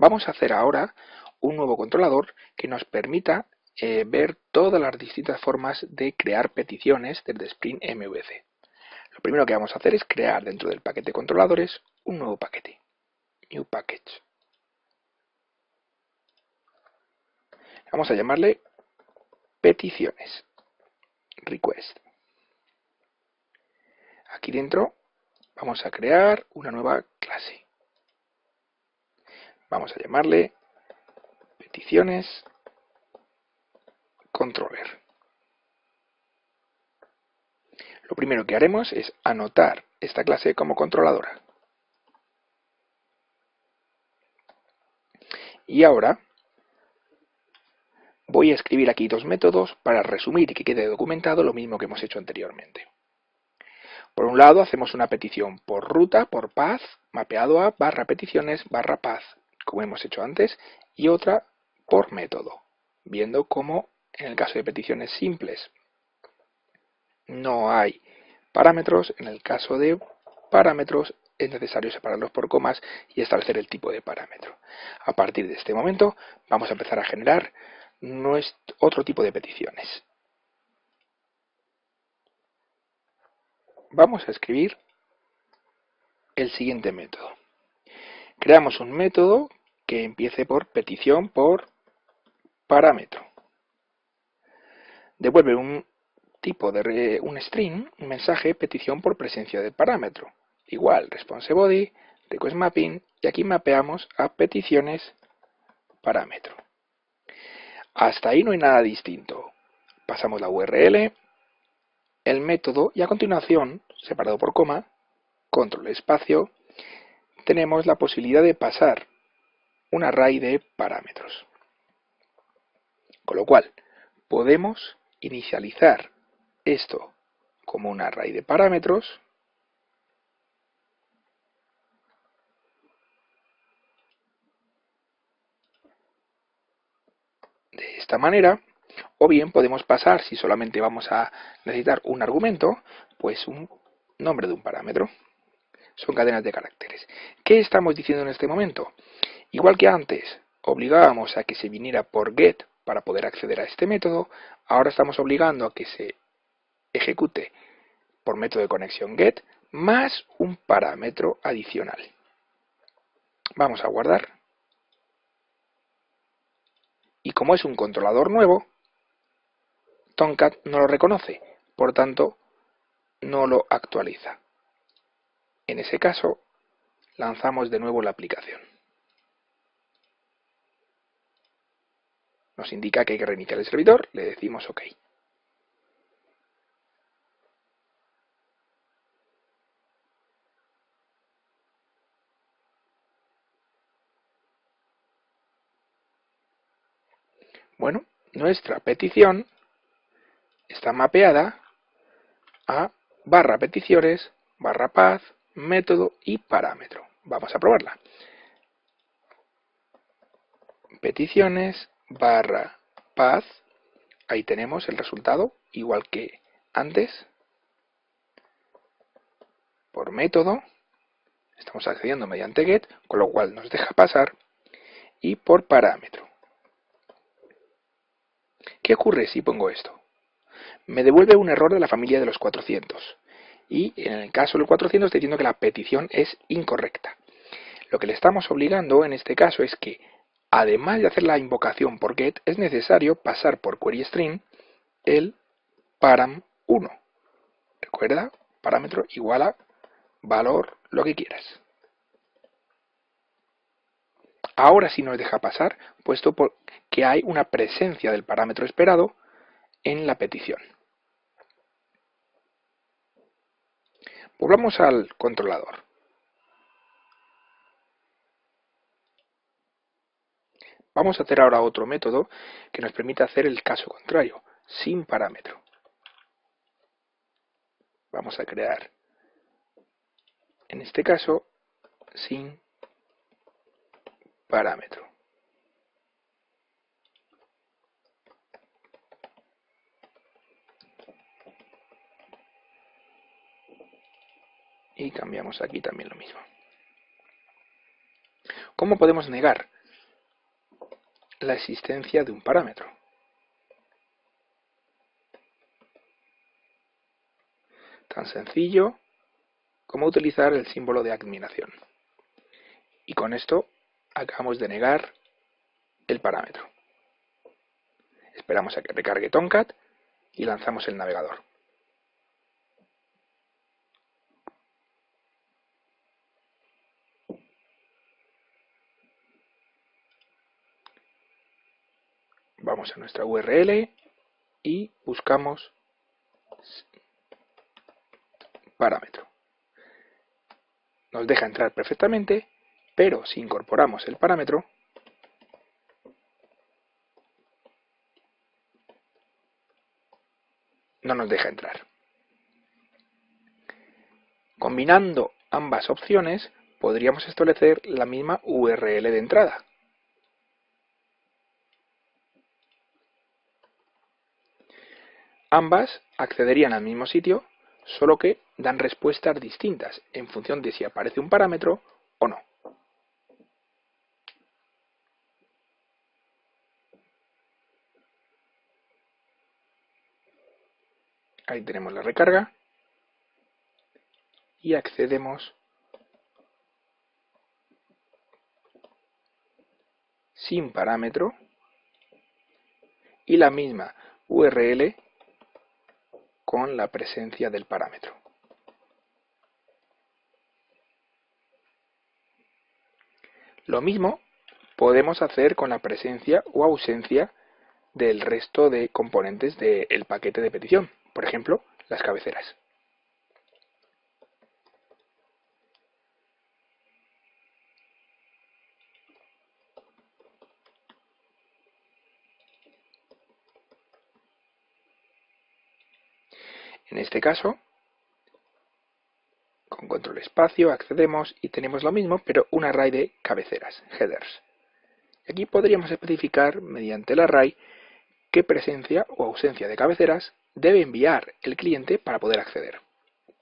Vamos a hacer ahora un nuevo controlador que nos permita ver todas las distintas formas de crear peticiones desde Spring MVC. Lo primero que vamos a hacer es crear dentro del paquete controladores un nuevo paquete, New Package. Vamos a llamarle peticiones, request. Aquí dentro vamos a crear una nueva clase. Vamos a llamarle peticiones controller. Lo primero que haremos es anotar esta clase como controladora. Y ahora voy a escribir aquí dos métodos para resumir y que quede documentado lo mismo que hemos hecho anteriormente. Por un lado hacemos una petición por ruta, por path, mapeado a barra peticiones barra path, como hemos hecho antes, y otra por método, viendo cómo en el caso de peticiones simples no hay parámetros, en el caso de parámetros es necesario separarlos por comas y establecer el tipo de parámetro. A partir de este momento vamos a empezar a generar otro tipo de peticiones. Vamos a escribir el siguiente método. Creamos un método que empiece por petición por parámetro. Devuelve un tipo de un string, un mensaje, petición por presencia de parámetro. Igual, response body, request mapping, y aquí mapeamos a peticiones parámetro. Hasta ahí no hay nada distinto. Pasamos la URL, el método, y a continuación, separado por coma, control espacio, tenemos la posibilidad de pasar un array de parámetros. Con lo cual, podemos inicializar esto como un array de parámetros de esta manera, o bien podemos pasar, si solamente vamos a necesitar un argumento, pues un nombre de un parámetro. Son cadenas de caracteres. ¿Qué estamos diciendo en este momento? Igual que antes obligábamos a que se viniera por get para poder acceder a este método, ahora estamos obligando a que se ejecute por método de conexión get más un parámetro adicional. Vamos a guardar. Y como es un controlador nuevo, Tomcat no lo reconoce, por tanto no lo actualiza. En ese caso, lanzamos de nuevo la aplicación. Nos indica que hay que reiniciar el servidor, le decimos OK. Bueno, nuestra petición está mapeada a barra peticiones, barra path, método y parámetro. Vamos a probarla. Peticiones, barra path, ahí tenemos el resultado, igual que antes. Por método, estamos accediendo mediante get, con lo cual nos deja pasar, y por parámetro. ¿Qué ocurre si pongo esto? Me devuelve un error de la familia de los 400. Y en el caso del 400 estoy diciendo que la petición es incorrecta. Lo que le estamos obligando en este caso es que, además de hacer la invocación por get, es necesario pasar por query string el param1. Recuerda, parámetro igual a valor, lo que quieras. Ahora sí nos deja pasar, puesto que hay una presencia del parámetro esperado en la petición. Volvamos al controlador. Vamos a hacer ahora otro método que nos permite hacer el caso contrario, sin parámetro. Vamos a crear, en este caso, sin parámetro. Y cambiamos aquí también lo mismo. ¿Cómo podemos negar la existencia de un parámetro. Tan sencillo como utilizar el símbolo de admiración. Y con esto acabamos de negar el parámetro. Esperamos a que recargue Tomcat y lanzamos el navegador. Vamos a nuestra URL y buscamos parámetro. Nos deja entrar perfectamente, pero si incorporamos el parámetro, no nos deja entrar. Combinando ambas opciones, podríamos establecer la misma URL de entrada. Ambas accederían al mismo sitio, solo que dan respuestas distintas en función de si aparece un parámetro o no. Ahí tenemos la recarga y accedemos sin parámetro y la misma URL con la presencia del parámetro. Lo mismo podemos hacer con la presencia o ausencia del resto de componentes del paquete de petición, por ejemplo, las cabeceras. En este caso, con control espacio accedemos y tenemos lo mismo, pero un array de cabeceras, headers. Aquí podríamos especificar mediante el array qué presencia o ausencia de cabeceras debe enviar el cliente para poder acceder.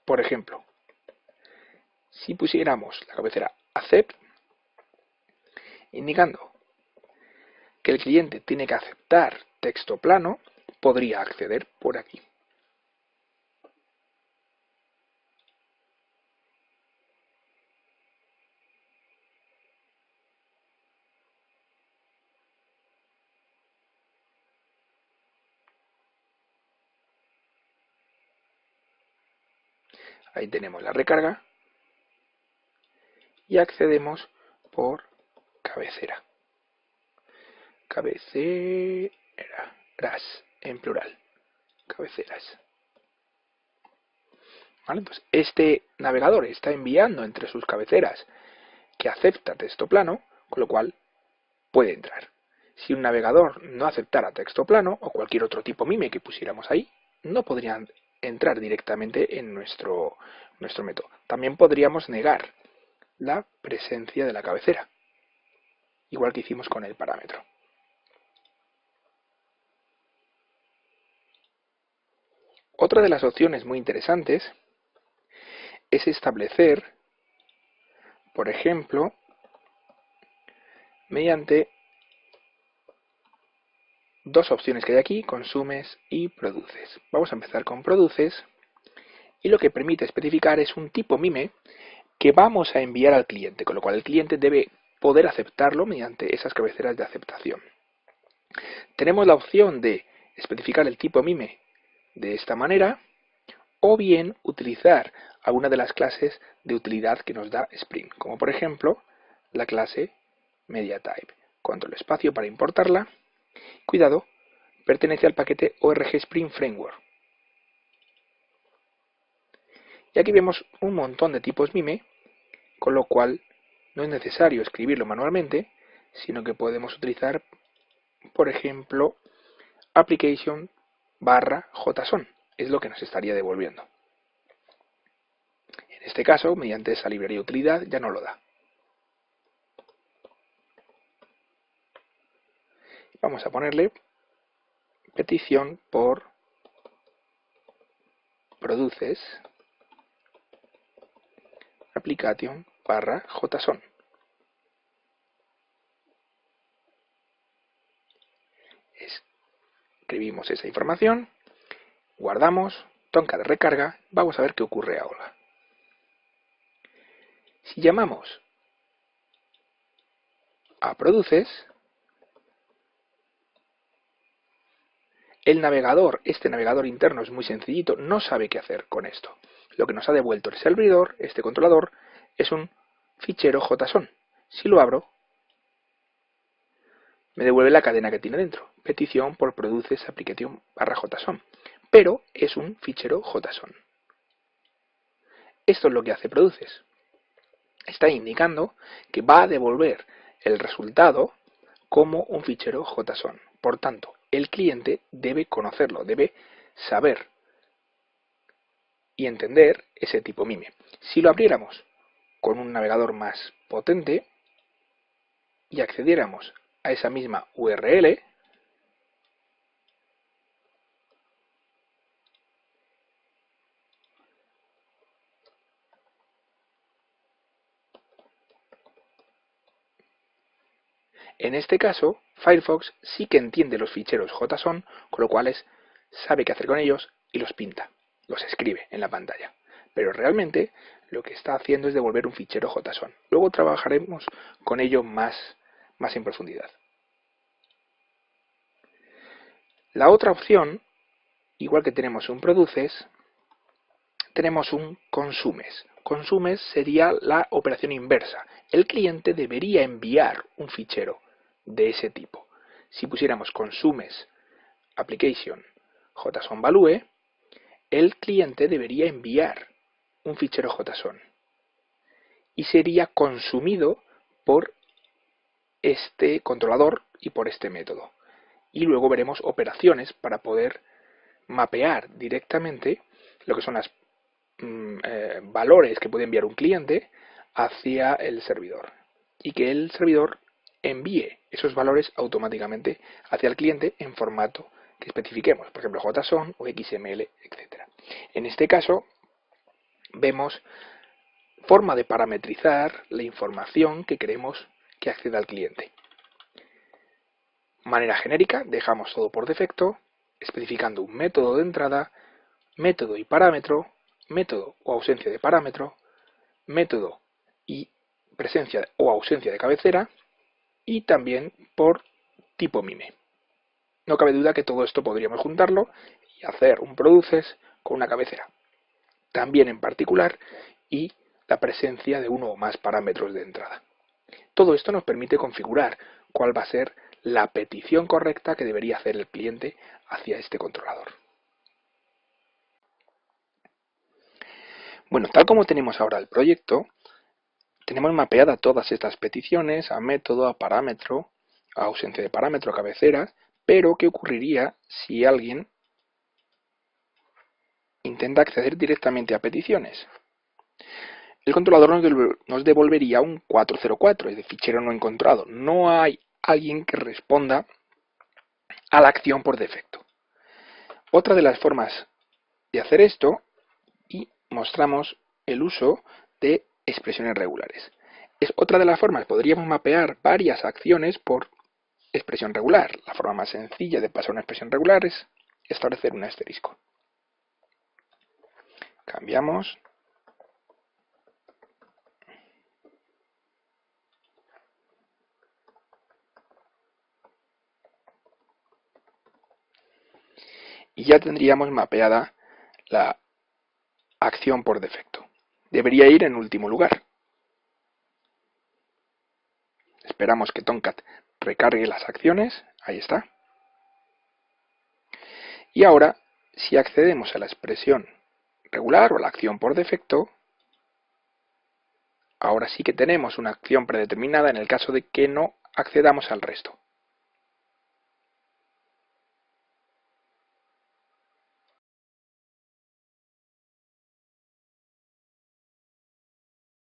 Por ejemplo, si pusiéramos la cabecera accept, indicando que el cliente tiene que aceptar texto plano, podría acceder por aquí. Ahí tenemos la recarga y accedemos por cabecera. Cabeceras, en plural, cabeceras. ¿Vale? Entonces, este navegador está enviando entre sus cabeceras que acepta texto plano, con lo cual puede entrar. Si un navegador no aceptara texto plano o cualquier otro tipo MIME que pusiéramos ahí, no podrían entrar directamente en nuestro método. También podríamos negar la presencia de la cabecera, igual que hicimos con el parámetro. Otra de las opciones muy interesantes es establecer, por ejemplo, mediante dos opciones que hay aquí, consumes y produces. Vamos a empezar con produces y lo que permite especificar es un tipo MIME que vamos a enviar al cliente, con lo cual el cliente debe poder aceptarlo mediante esas cabeceras de aceptación. Tenemos la opción de especificar el tipo MIME de esta manera o bien utilizar alguna de las clases de utilidad que nos da Spring, como por ejemplo la clase MediaType. Control espacio para importarla. Cuidado, pertenece al paquete ORG Spring Framework. Y aquí vemos un montón de tipos MIME, con lo cual no es necesario escribirlo manualmente, sino que podemos utilizar, por ejemplo, application /JSON, es lo que nos estaría devolviendo. En este caso, mediante esa librería de utilidad, ya no lo da. Vamos a ponerle petición por produces application /JSON. escribimos esa información, guardamos, Tomcat recarga, vamos a ver qué ocurre ahora. Si llamamos a produces, el navegador, este navegador interno es muy sencillito, no sabe qué hacer con esto. Lo que nos ha devuelto el servidor, este controlador, es un fichero JSON. Si lo abro, me devuelve la cadena que tiene dentro, petición por produces application /JSON, pero es un fichero JSON. Esto es lo que hace produces. Está indicando que va a devolver el resultado como un fichero JSON. Por tanto, el cliente debe conocerlo, debe saber y entender ese tipo MIME. Si lo abriéramos con un navegador más potente y accediéramos a esa misma URL, en este caso, Firefox sí que entiende los ficheros JSON, con lo cual sabe qué hacer con ellos y los pinta, los escribe en la pantalla. Pero realmente lo que está haciendo es devolver un fichero JSON. Luego trabajaremos con ello más en profundidad. La otra opción, igual que tenemos un produces, tenemos un consumes. Consumes sería la operación inversa. El cliente debería enviar un fichero de ese tipo. Si pusiéramos consumes application JSON value, el cliente debería enviar un fichero JSON y sería consumido por este controlador y por este método. Y luego veremos operaciones para poder mapear directamente lo que son los valores que puede enviar un cliente hacia el servidor y que el servidor envíe esos valores automáticamente hacia el cliente en formato que especifiquemos, por ejemplo JSON o XML, etc. En este caso vemos forma de parametrizar la información que queremos que acceda al cliente. Manera genérica, dejamos todo por defecto, especificando un método de entrada, método y parámetro, método o ausencia de parámetro, método y presencia o ausencia de cabecera, y también por tipo MIME. No cabe duda que todo esto podríamos juntarlo y hacer un produces con una cabecera. También en particular y la presencia de uno o más parámetros de entrada. Todo esto nos permite configurar cuál va a ser la petición correcta que debería hacer el cliente hacia este controlador. Bueno, tal como tenemos ahora el proyecto, tenemos mapeadas todas estas peticiones a método, a parámetro, a ausencia de parámetro, a cabecera, pero ¿qué ocurriría si alguien intenta acceder directamente a peticiones? El controlador nos devolvería un 404, es decir, fichero no encontrado. No hay alguien que responda a la acción por defecto. Otra de las formas de hacer esto, y mostramos el uso de expresiones regulares. Es otra de las formas, podríamos mapear varias acciones por expresión regular. La forma más sencilla de pasar una expresión regular es establecer un asterisco. Cambiamos. Y ya tendríamos mapeada la acción por defecto. Debería ir en último lugar. Esperamos que Tomcat recargue las acciones. Ahí está. Y ahora, si accedemos a la expresión regular o a la acción por defecto, ahora sí que tenemos una acción predeterminada en el caso de que no accedamos al resto.